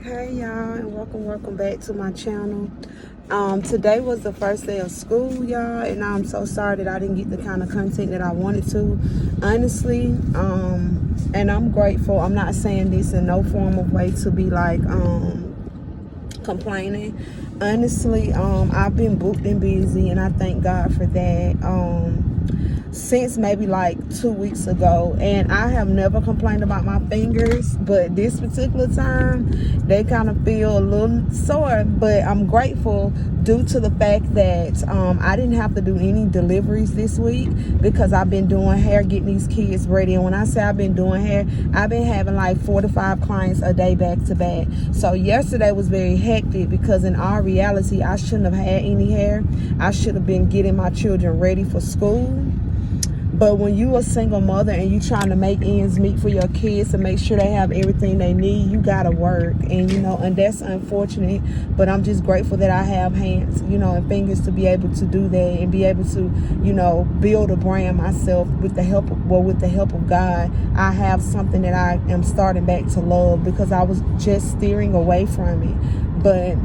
Hey y'all, and welcome back to my channel. Today was the first day of school, y'all, and I'm so sorry that I didn't get the kind of content that I wanted to, honestly. And I'm grateful. I'm not saying this in no form of way to be like complaining. Honestly, I've been booked and busy, and I thank God for that. Since maybe like 2 weeks ago, and I have never complained about my fingers, but this particular time they kind of feel a little sore. But I'm grateful due to the fact that I didn't have to do any deliveries this week because I've been doing hair, getting these kids ready. And when I say I've been doing hair, I've been having like 4 to 5 clients a day back to back. So yesterday was very hectic because in all reality I shouldn't have had any hair. I should have been getting my children ready for school. But when you a single mother and you trying to make ends meet for your kids to make sure they have everything they need, you gotta work. And and that's unfortunate, but I'm just grateful that I have hands, and fingers to be able to do that and be able to, build a brand myself with the help of God. I have something that I am starting back to love because I was just steering away from it. But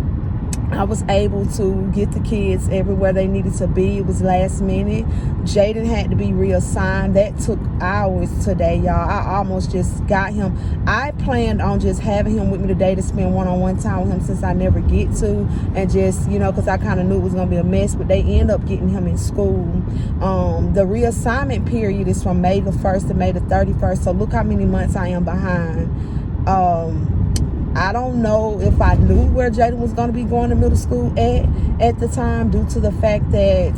I was able to get the kids everywhere they needed to be. It was last minute. Jaden had to be reassigned. That took hours today, y'all. I almost just got him. I planned on just having him with me today to spend one-on-one time with him since I never get to. And just, because I kind of knew it was going to be a mess. But they end up getting him in school. The reassignment period is from May the 1st to May the 31st. So look how many months I am behind. I don't know if I knew where Jaden was going to be going to middle school at the time, due to the fact that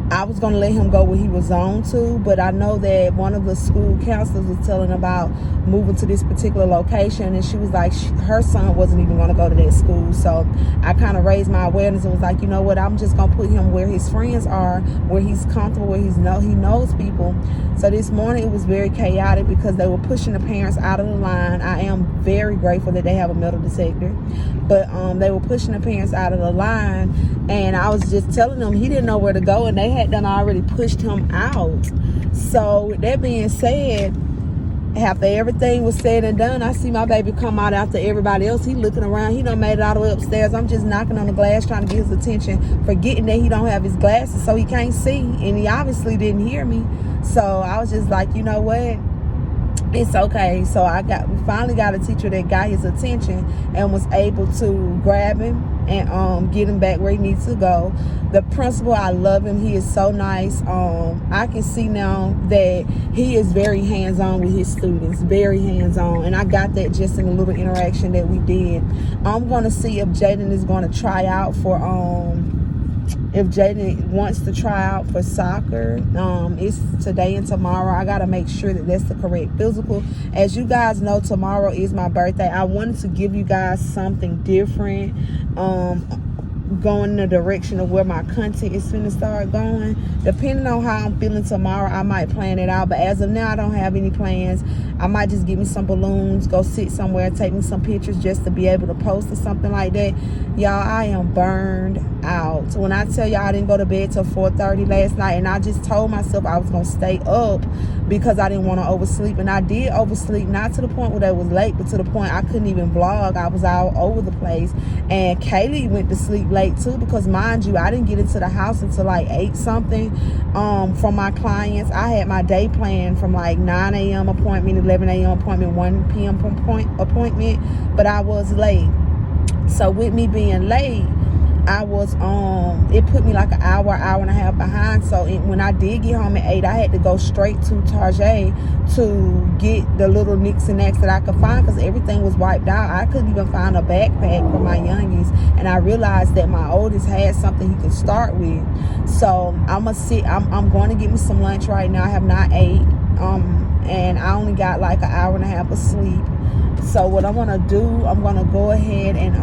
I was going to let him go where he was on to, but I know that one of the school counselors was telling about moving to this particular location, and she was like, her son wasn't even going to go to that school. So I kind of raised my awareness and was like, you know what, I'm just going to put him where his friends are, where he's comfortable, where he knows people. So this morning it was very chaotic because they were pushing the parents out of the line. I am very grateful that they have a metal detector, but they were pushing the parents out of the line, and I was just telling them he didn't know where to go, and they had done already pushed him out. So with that being said, after everything was said and done, I see my baby come out after everybody else. He looking around. He done made it all the way upstairs. I'm just knocking on the glass trying to get his attention, forgetting that he don't have his glasses, so he can't see, and he obviously didn't hear me. So I was just like, you know what, it's okay. So we finally got a teacher that got his attention and was able to grab him and get him back where he needs to go. The principal, I love him. He is so nice. I can see now that he is very hands-on with his students, very hands-on, and I got that just in a little interaction that we did. I'm going to see if Jaden is going to try out for if Jaden wants to try out for soccer. It's today and tomorrow. I got to make sure that that's the correct physical. As you guys know, tomorrow is my birthday. I wanted to give you guys something different, going in the direction of where my content is finna start going. Depending on how I'm feeling tomorrow, I might plan it out, but as of now I don't have any plans. I might just get me some balloons, go sit somewhere, take me some pictures just to be able to post or something like that. Y'all, I am burned out. When I tell y'all I didn't go to bed till 4:30 last night, and I just told myself I was gonna stay up because I didn't want to oversleep, and I did oversleep, not to the point where it was late, but to the point I couldn't even vlog. I was all over the place. And Kaylee went to sleep late too, because mind you, I didn't get into the house until like 8 something from my clients. I had my day planned from like 9 a.m. appointment, 11 a.m. appointment, 1 p.m. appointment, but I was late. So with me being late, I was it put me like an hour and a half behind. So when I did get home at 8, I had to go straight to Target to get the little nicks and nacks that I could find, because everything was wiped out. I couldn't even find a backpack for my youngies, and I realized that my oldest had something he could start with. So I'm going to get me some lunch right now. I have not ate, and I only got like an hour and a half of sleep. So what I'm gonna do, I'm gonna go ahead and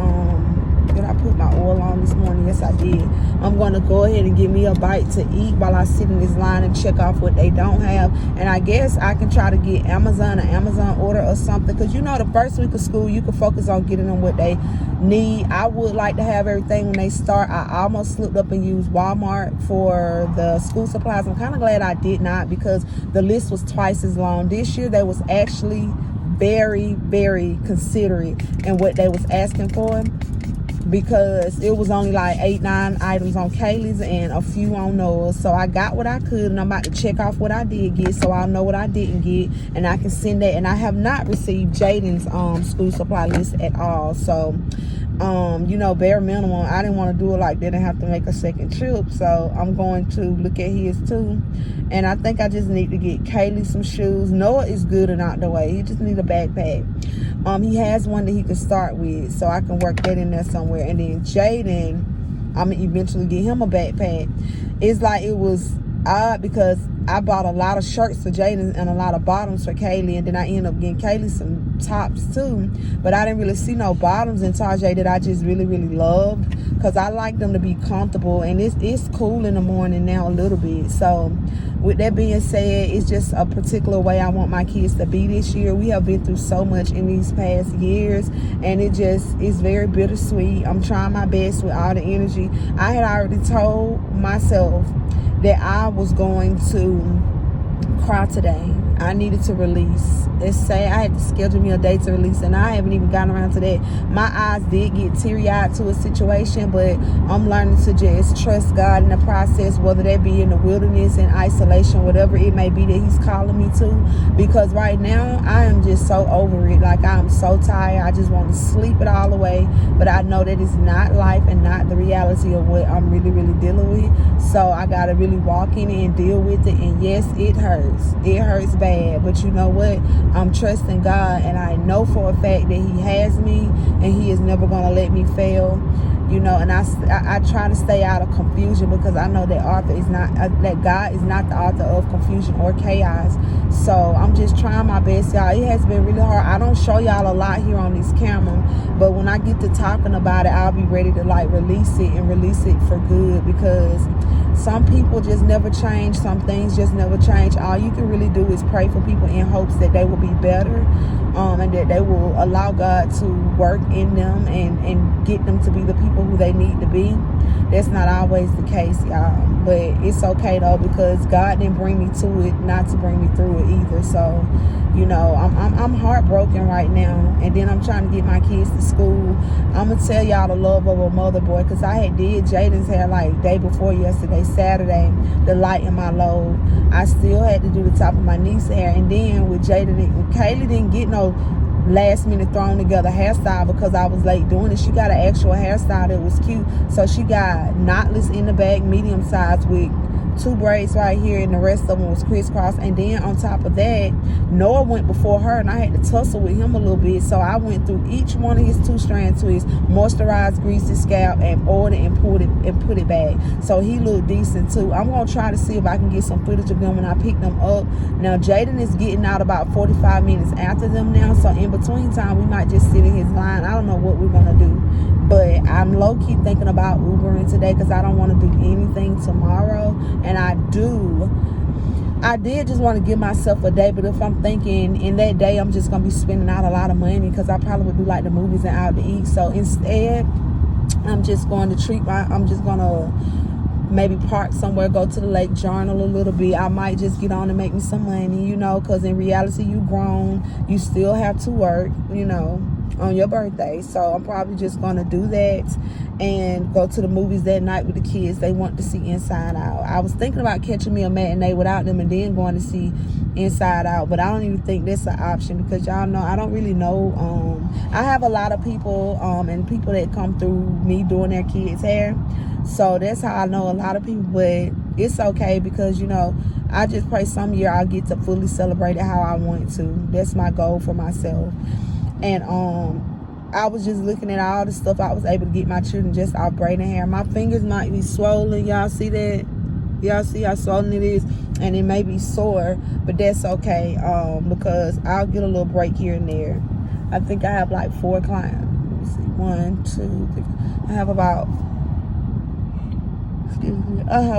did I put my oil on this morning? Yes, I did. I'm going to go ahead and give me a bite to eat while I sit in this line and check off what they don't have. And I guess I can try to get an Amazon order or something, because the first week of school you can focus on getting them what they need. I would like to have everything when they start. I almost slipped up and used Walmart for the school supplies. I'm kind of glad I did not, because the list was twice as long. This year they was actually very, very considerate in what they was asking for, because it was only like 8-9 items on Kaylee's and a few on Noah's. So I got what I could, and I'm about to check off what I did get, so I'll know what I didn't get, and I can send that. And I have not received Jaden's school supply list at all. So you know, bare minimum, I didn't want to do it like that and have to make a second trip. So I'm going to look at his too. And I think I just need to get Kaylee some shoes. Noah is good and out the way. He just need a backpack. He has one that he can start with, so I can work that in there somewhere. And then Jaden, I'm gonna eventually get him a backpack. It's like, it was odd because I bought a lot of shirts for Jaden and a lot of bottoms for Kaylee, and then I ended up getting Kaylee some tops too. But I didn't really see no bottoms in Tarjay that I just really, really loved, because I like them to be comfortable, and it's cool in the morning now a little bit. So with that being said, it's just a particular way I want my kids to be this year. We have been through so much in these past years, and it just is very bittersweet. I'm trying my best with all the energy. I had already told myself that I was going to cry today. I needed to release. Let's say I had to schedule me a day to release, and I haven't even gotten around to that. My eyes did get teary-eyed to a situation, but I'm learning to just trust God in the process, whether that be in the wilderness, in isolation, whatever it may be that he's calling me to. Because right now, I am just so over it. Like, I'm so tired. I just want to sleep it all away. But I know that it's not life and not the reality of what I'm really, really dealing with. So I got to really walk in it and deal with it. And yes, it hurts. It hurts bad. But you know what? I'm trusting God, and I know for a fact that he has me, and he is never going to let me fail. You know, and I try to stay out of confusion, because I know that that God is not the author of confusion or chaos. So I'm just trying my best, y'all. It has been really hard. I don't show y'all a lot here on this camera, but when I get to talking about it, I'll be ready to like release it, and release it for good, because some people just never change. Some things just never change. All you can really do is pray for people in hopes that they will be better, and that they will allow God to work in them and get them to be the people who they need to be. That's not always the case, y'all, but it's okay though, because God didn't bring me to it not to bring me through it either. So, you know, I'm heartbroken right now, and then I'm trying to get my kids to school. I'm gonna tell y'all the love of a mother, boy, because I had did Jaden's hair like day before yesterday, Saturday, the light in my load. I still had to do the top of my niece's hair, and then with Jaden, Kaylee didn't get no last minute thrown together hairstyle because I was late doing it. She got an actual hairstyle that was cute. So she got knotless in the back, medium size, with 2 braids right here, and the rest of them was crisscross. And then on top of that, Noah went before her, and I had to tussle with him a little bit. So I went through each one of his 2-strand twists, moisturized, greased his scalp, and oiled it and put it back. So he looked decent too. I'm gonna try to see if I can get some footage of them when I pick them up. Now Jaden is getting out about 45 minutes after them now, so in between time we might just sit in his line. I don't know what we're gonna do, but I'm low-key thinking about Ubering today, because I don't want to do anything tomorrow. And I did just want to give myself a day, but if I'm thinking in that day I'm just gonna be spending out a lot of money, because I probably would do like the movies and out to eat. So instead, I'm just going to I'm just gonna maybe park somewhere, go to the lake, journal a little bit. I might just get on and make me some money, you know, because in reality, you grown, you still have to work, you know, on your birthday. So I'm probably just going to do that and go to the movies that night with the kids. They want to see Inside Out. I was thinking about catching me a matinee without them and then going to see Inside Out, but I don't even think that's an option, because y'all know I don't really know. I have a lot of people and people that come through me doing their kids' hair, so that's how I know a lot of people. But it's okay, because you know, I just pray some year I'll get to fully celebrate it how I want to. That's my goal for myself. And I was just looking at all the stuff I was able to get my children just off braiding hair. My fingers might be swollen. Y'all see that? Y'all see how swollen it is? And it may be sore, but that's okay, because I'll get a little break here and there. I think I have like 4 clients. Let me see. 1, 2, 3. I have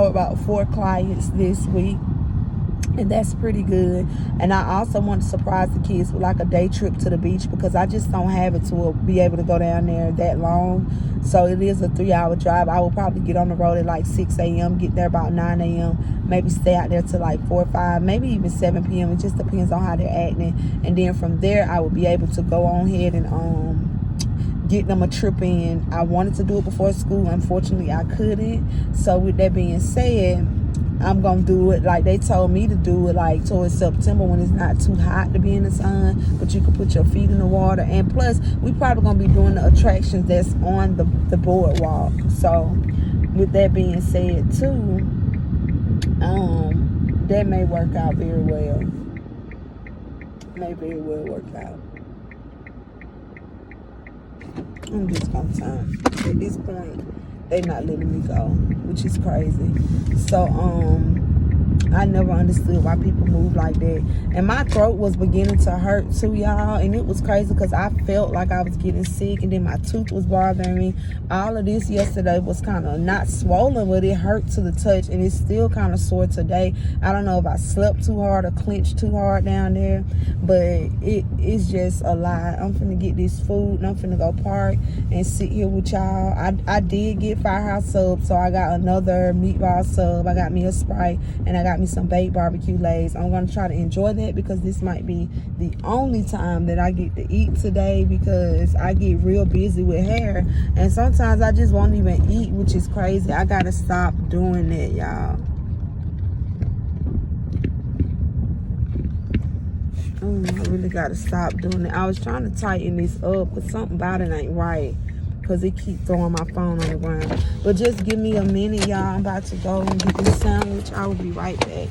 about 4 clients this week. and that's pretty good. And I also want to surprise the kids with like a day trip to the beach, because I just don't have it to be able to go down there that long. So it is a 3-hour drive. I will probably get on the road at like 6 a.m., get there about 9 a.m., maybe stay out there till like 4 or 5, maybe even 7 p.m. It just depends on how they're acting. And then from there, I will be able to go on ahead and get them a trip in. I wanted to do it before school. Unfortunately, I couldn't. So with that being said, I'm gonna do it like they told me to do it, like towards September, when it's not too hot to be in the sun, but you can put your feet in the water. And plus, we probably gonna be doing the attractions that's on the boardwalk. So with that being said too, that may work out very well. May very well work out. I'm just gonna time. At this point, they not letting me go, which is crazy. So I never understood why people move like that. And my throat was beginning to hurt too, y'all. And it was crazy because I felt like I was getting sick, and then my tooth was bothering me. All of this yesterday was kind of not swollen, but it hurt to the touch, and it's still kind of sore today. I don't know if I slept too hard or clenched too hard down there, but it's just a lie. I'm finna get this food, and I'm finna go park and sit here with y'all. I did get Firehouse sub, so I got another meatball sub. I got me a Sprite, and I got me some baked barbecue lays. I'm gonna try to enjoy that, because this might be the only time that I get to eat today, because I get real busy with hair, and sometimes I just won't even eat, which is crazy. I gotta stop doing that, y'all. I really gotta stop doing it. I was trying to tighten this up, but something about it ain't right, because it keep throwing my phone on the ground. But just give me a minute, y'all. I'm about to go and get this sandwich. I will be right back.